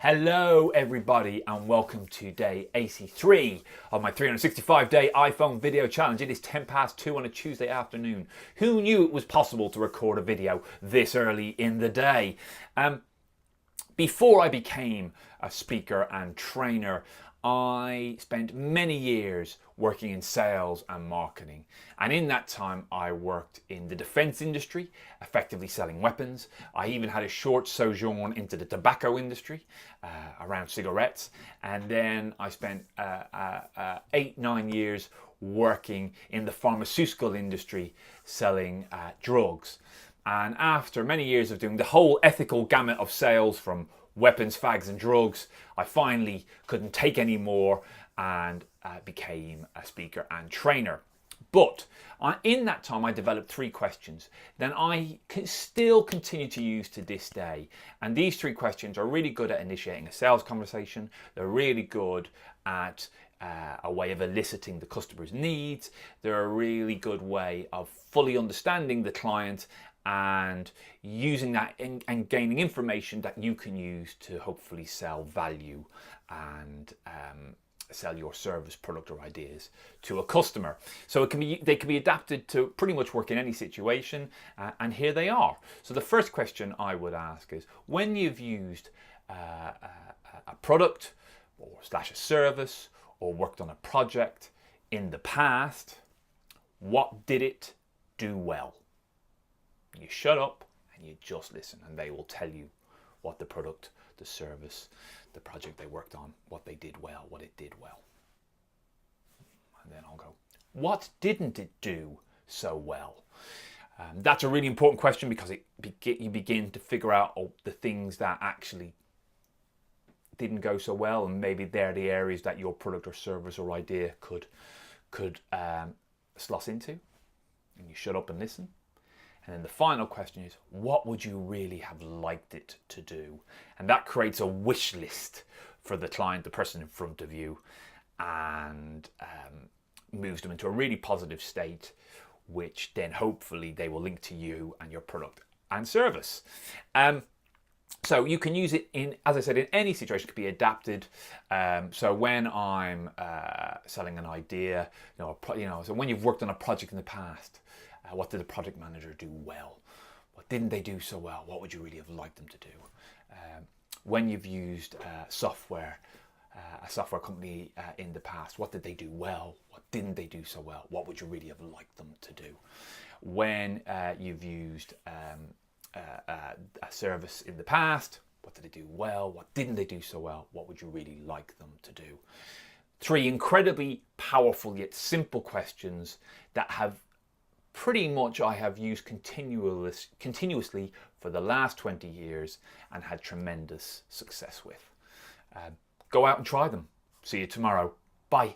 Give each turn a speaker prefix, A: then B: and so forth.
A: Hello everybody and welcome to day 83 of my 365-day iPhone video challenge. It is 2:10 on a Tuesday afternoon. Who knew it was possible to record a video this early in the day? Before I became a speaker and trainer, I spent many years working in sales and marketing, and in that time I worked in the defense industry, effectively selling weapons. I even had a short sojourn into the tobacco industry around cigarettes, and then I spent 8-9 years working in the pharmaceutical industry selling drugs. And after many years of doing the whole ethical gamut of sales from weapons, fags and drugs, I finally couldn't take any more and became a speaker and trainer. But in that time I developed 3 questions that I can still continue to use to this day. And these 3 questions are really good at initiating a sales conversation. They're really good at a way of eliciting the customer's needs. They're a really good way of fully understanding the client and using that and gaining information that you can use to hopefully sell value and sell your service, product or ideas to a customer. So they can be adapted to pretty much work in any situation, and here they are. So the first question I would ask is, when you've used a product or / a service or worked on a project in the past, what did it do well? You shut up and you just listen, and they will tell you what the product, the service, the project they worked on, what they did well, what it did well. And then I'll go, what didn't it do so well? That's a really important question, because you begin to figure out the things that actually didn't go so well, and maybe they're the areas that your product or service or idea could slot into. And you shut up and listen. And then the final question is, what would you really have liked it to do? And that creates a wish list for the client, the person in front of you, and moves them into a really positive state, which then hopefully they will link to you and your product and service. So you can use it in, as I said, in any situation. It could be adapted. So when I'm selling an idea, so when you've worked on a project in the past, what did the project manager do well? What didn't they do so well? What would you really have liked them to do? When you've used a software company in the past, what did they do well? What didn't they do so well? What would you really have liked them to do? When you've used a service in the past, what did they do well? What didn't they do so well? What would you really like them to do? 3 incredibly powerful yet simple questions that have pretty much I have used continuously for the last 20 years and had tremendous success with. Go out and try them. See you tomorrow. Bye.